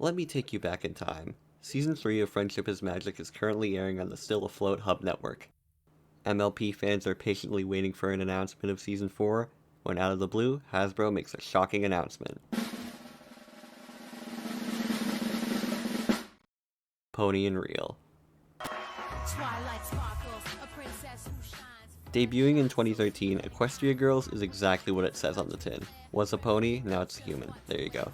Let me take you back in time. Season 3 of Friendship is Magic is currently airing on the still afloat Hub Network. MLP fans are patiently waiting for an announcement of Season 4, when out of the blue, Hasbro makes a shocking announcement. Pony and Reel. Debuting in 2013, Equestria Girls is exactly what it says on the tin. Was a pony, now it's a human. There you go.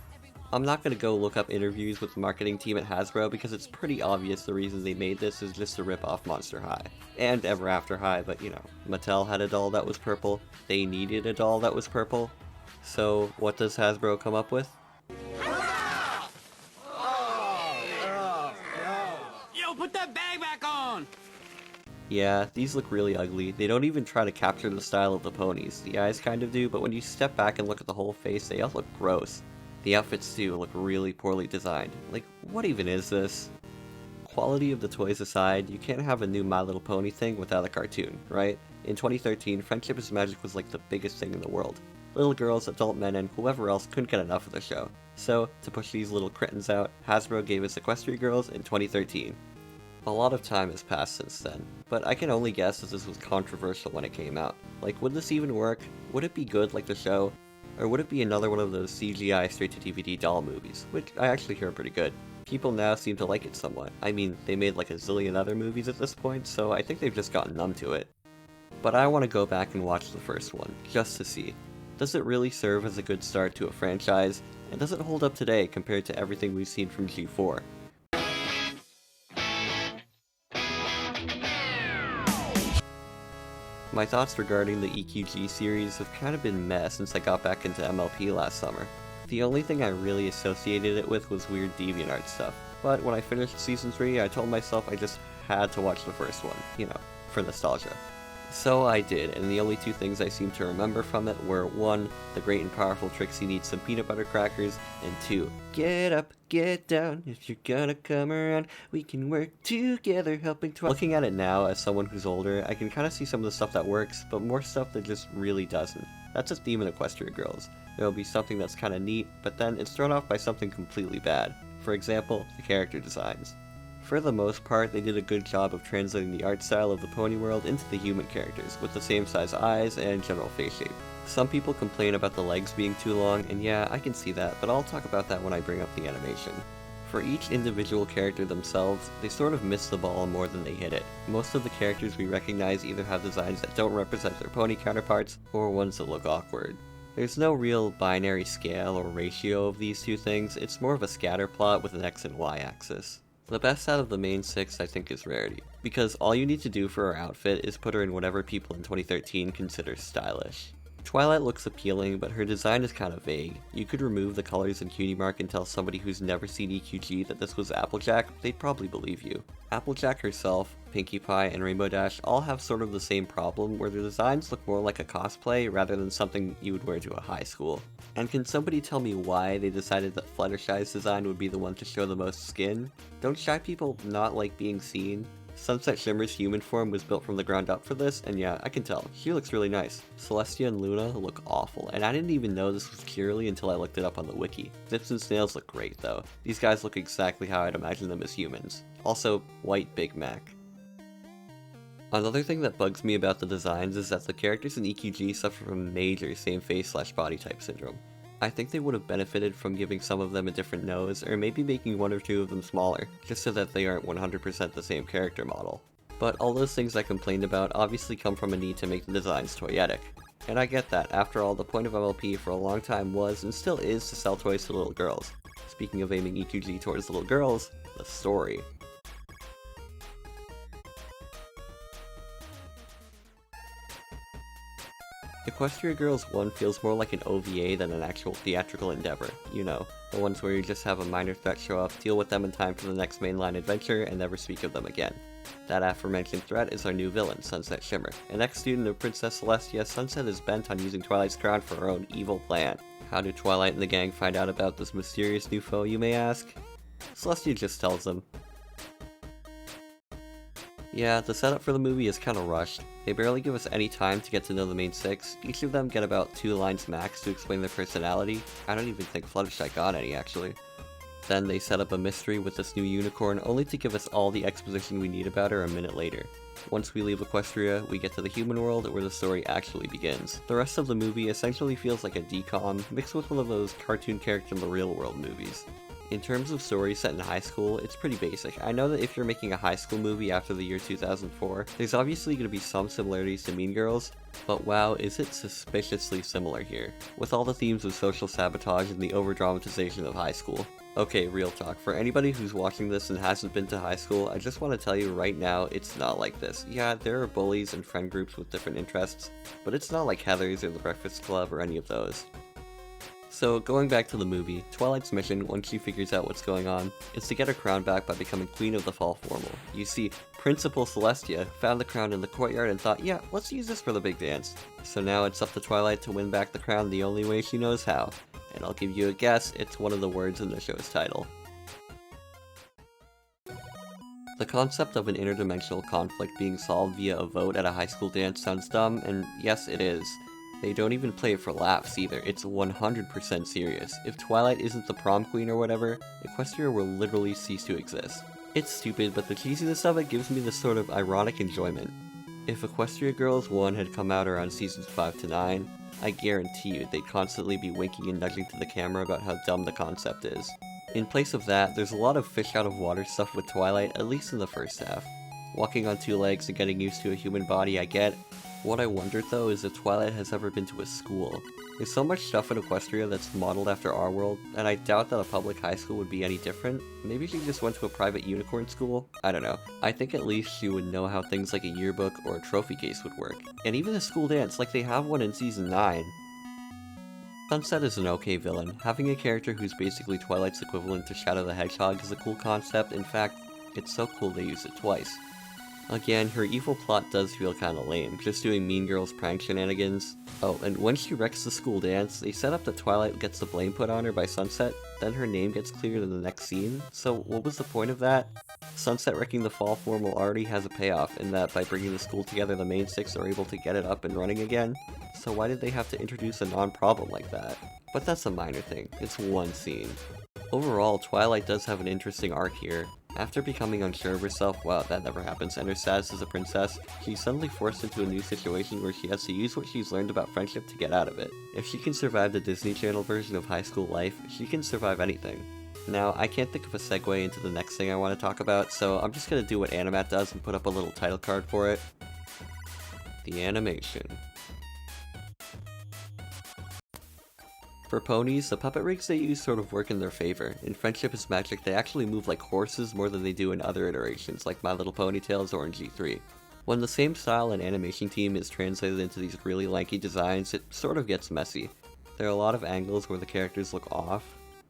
I'm not going to go look up interviews with the marketing team at Hasbro because it's pretty obvious the reason they made this is just to rip off Monster High. And Ever After High, but you know, Mattel had a doll that was purple, they needed a doll that was purple. So what does Hasbro come up with? Yo, put that bag back on! Yeah, these look really ugly. They don't even try to capture the style of the ponies. The eyes kind of do, but when you step back and look at the whole face, they all look gross. The outfits too look really poorly designed. Like, what even is this? Quality of the toys aside, you can't have a new My Little Pony thing without a cartoon, right? In 2013, Friendship is Magic was like the biggest thing in the world. Little girls, adult men, and whoever else couldn't get enough of the show. So, to push these little crittens out, Hasbro gave us Equestria Girls in 2013. A lot of time has passed since then, but I can only guess that this was controversial when it came out. Like, would this even work? Would it be good like the show? Or would it be another one of those CGI straight-to-DVD doll movies, which I actually hear are pretty good. People now seem to like it somewhat. I mean, they made like a zillion other movies at this point, so I think they've just gotten numb to it. But I want to go back and watch the first one, just to see. Does it really serve as a good start to a franchise, and does it hold up today compared to everything we've seen from G4? My thoughts regarding the EQG series have kind of been meh since I got back into MLP last summer. The only thing I really associated it with was weird DeviantArt stuff, but when I finished Season 3 I told myself I just had to watch the first one, you know, for nostalgia. So I did, and the only two things I seem to remember from it were 1. The great and powerful Trixie needs some peanut butter crackers, and 2. Get up, get down, if you're gonna come around, we can work together helping Twilight. Looking at it now as someone who's older, I can kind of see some of the stuff that works, but more stuff that just really doesn't. That's a theme in Equestria Girls. There'll be something that's kind of neat, but then it's thrown off by something completely bad. For example, the character designs. For the most part, they did a good job of translating the art style of the pony world into the human characters, with the same size eyes and general face shape. Some people complain about the legs being too long, and yeah, I can see that, but I'll talk about that when I bring up the animation. For each individual character themselves, they sort of miss the ball more than they hit it. Most of the characters we recognize either have designs that don't represent their pony counterparts, or ones that look awkward. There's no real binary scale or ratio of these two things, it's more of a scatter plot with an X and Y axis. The best out of the main 6 I think is Rarity, because all you need to do for her outfit is put her in whatever people in 2013 consider stylish. Twilight looks appealing, but her design is kind of vague. You could remove the colors and cutie mark and tell somebody who's never seen EQG that this was Applejack, they'd probably believe you. Applejack herself, Pinkie Pie, and Rainbow Dash all have sort of the same problem where their designs look more like a cosplay rather than something you would wear to a high school. And can somebody tell me why they decided that Fluttershy's design would be the one to show the most skin? Don't shy people not like being seen? Sunset Shimmer's human form was built from the ground up for this, and yeah, I can tell, she looks really nice. Celestia and Luna look awful, and I didn't even know this was Curly until I looked it up on the wiki. Zips and Snails look great though. These guys look exactly how I'd imagine them as humans. Also, white Big Mac. Another thing that bugs me about the designs is that the characters in EQG suffer from major same face/body type syndrome. I think they would have benefited from giving some of them a different nose, or maybe making 1 or 2 of them smaller, just so that they aren't 100% the same character model. But all those things I complained about obviously come from a need to make the designs toyetic. And I get that, after all, the point of MLP for a long time was, and still is, to sell toys to little girls. Speaking of aiming EQG towards little girls, the story. Equestria Girls 1 feels more like an OVA than an actual theatrical endeavor, you know, the ones where you just have a minor threat show up, deal with them in time for the next mainline adventure, and never speak of them again. That aforementioned threat is our new villain, Sunset Shimmer. An ex-student of Princess Celestia, Sunset is bent on using Twilight's crown for her own evil plan. How do Twilight and the gang find out about this mysterious new foe, you may ask? Celestia just tells them. Yeah, the setup for the movie is kinda rushed. They barely give us any time to get to know the main 6. Each of them get about 2 lines max to explain their personality. I don't even think Fluttershy got any, actually. Then they set up a mystery with this new unicorn, only to give us all the exposition we need about her a minute later. Once we leave Equestria, we get to the human world where the story actually begins. The rest of the movie essentially feels like a decom, mixed with one of those cartoon character in the real world movies. In terms of story set in high school, it's pretty basic. I know that if you're making a high school movie after the year 2004, there's obviously going to be some similarities to Mean Girls, but wow, is it suspiciously similar here, with all the themes of social sabotage and the over-dramatization of high school. Okay, real talk, for anybody who's watching this and hasn't been to high school, I just want to tell you right now, it's not like this. Yeah, there are bullies and friend groups with different interests, but it's not like Heather's or the Breakfast Club or any of those. So, going back to the movie, Twilight's mission, once she figures out what's going on, is to get her crown back by becoming Queen of the Fall Formal. You see, Principal Celestia found the crown in the courtyard and thought, yeah, let's use this for the big dance. So now it's up to Twilight to win back the crown the only way she knows how. And I'll give you a guess, it's one of the words in the show's title. The concept of an interdimensional conflict being solved via a vote at a high school dance sounds dumb, and yes, it is. They don't even play it for laughs either, it's 100% serious. If Twilight isn't the prom queen or whatever, Equestria will literally cease to exist. It's stupid, but the cheesiness of it gives me this sort of ironic enjoyment. If Equestria Girls 1 had come out around seasons 5 to 9, I guarantee you they'd constantly be winking and nudging to the camera about how dumb the concept is. In place of that, there's a lot of fish out of water stuff with Twilight, at least in the first half. Walking on two legs and getting used to a human body, I get. What I wondered though is if Twilight has ever been to a school. There's so much stuff in Equestria that's modeled after our world, and I doubt that a public high school would be any different. Maybe she just went to a private unicorn school? I don't know. I think at least she would know how things like a yearbook or a trophy case would work. And even a school dance, like they have one in season 9. Sunset is an okay villain. Having a character who's basically Twilight's equivalent to Shadow the Hedgehog is a cool concept. In fact, it's so cool they used it twice. Again, her evil plot does feel kinda lame, just doing Mean Girls prank shenanigans. Oh, and when she wrecks the school dance, they set up that Twilight gets the blame put on her by Sunset, then her name gets cleared in the next scene, so what was the point of that? Sunset wrecking the fall formal already has a payoff, in that by bringing the school together the main six are able to get it up and running again, so why did they have to introduce a non-problem like that? But that's a minor thing, it's one scene. Overall, Twilight does have an interesting arc here. After becoming unsure of herself, wow, that never happens, and her status as a princess, she's suddenly forced into a new situation where she has to use what she's learned about friendship to get out of it. If she can survive the Disney Channel version of high school life, she can survive anything. Now, I can't think of a segue into the next thing I want to talk about, so I'm just gonna do what Animat does and put up a little title card for it. The animation. For Ponies, the puppet rigs they use sort of work in their favor. In Friendship is Magic, they actually move like horses more than they do in other iterations, like My Little Pony Tales or in G3. When the same style and animation team is translated into these really lanky designs, it sort of gets messy. There are a lot of angles where the characters look off,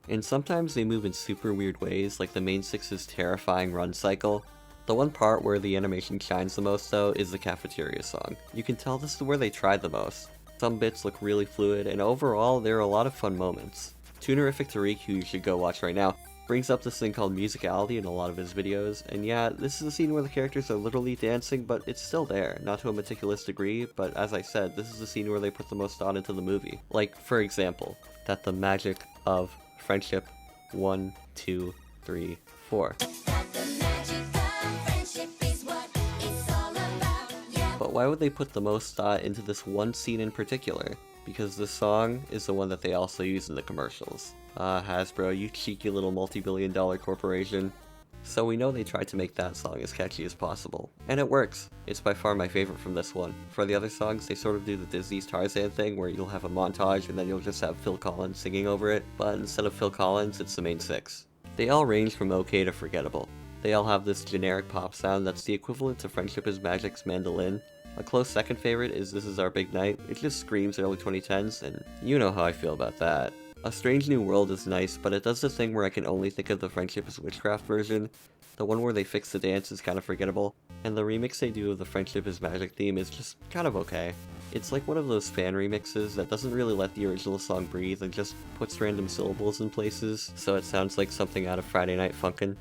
and sometimes they move in super weird ways, like the main six's terrifying run cycle. The one part where the animation shines the most though is the cafeteria song. You can tell this is where they tried the most. Some bits look really fluid, and overall, there are a lot of fun moments. Tunerific Tariq, who you should go watch right now, brings up this thing called musicality in a lot of his videos, and yeah, this is a scene where the characters are literally dancing, but it's still there, not to a meticulous degree, but as I said, this is a scene where they put the most thought into the movie. Like, for example, that the magic of friendship, 1, 2, 3, 4. But why would they put the most thought into this one scene in particular? Because this song is the one that they also use in the commercials. Hasbro, you cheeky little multi-billion-dollar corporation. So we know they tried to make that song as catchy as possible. And it works. It's by far my favorite from this one. For the other songs, they sort of do the Disney's Tarzan thing where you'll have a montage and then you'll just have Phil Collins singing over it, but instead of Phil Collins, it's the main six. They all range from okay to forgettable. They all have this generic pop sound that's the equivalent to Friendship is Magic's mandolin. A close second favorite is This Is Our Big Night. It just screams early 2010s, and you know how I feel about that. A Strange New World is nice, but it does the thing where I can only think of the Friendship is Witchcraft version. The one where they fix the dance is kind of forgettable, and the remix they do of the Friendship is Magic theme is just kind of okay. It's like one of those fan remixes that doesn't really let the original song breathe and just puts random syllables in places, so it sounds like something out of Friday Night Funkin'.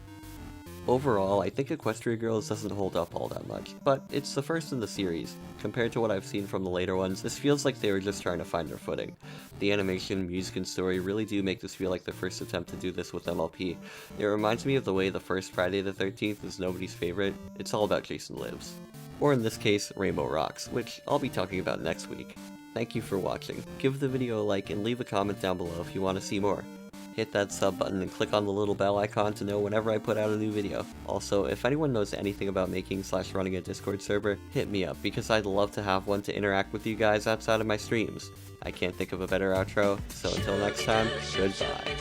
Overall, I think Equestria Girls doesn't hold up all that much, but it's the first in the series. Compared to what I've seen from the later ones, this feels like they were just trying to find their footing. The animation, music, and story really do make this feel like their first attempt to do this with MLP. It reminds me of the way the first Friday the 13th is nobody's favorite. It's all about Jason Lives. Or in this case, Rainbow Rocks, which I'll be talking about next week. Thank you for watching. Give the video a like and leave a comment down below if you want to see more. Hit that sub button and click on the little bell icon to know whenever I put out a new video. Also, if anyone knows anything about making / running a Discord server, hit me up because I'd love to have one to interact with you guys outside of my streams. I can't think of a better outro, so until next time, goodbye.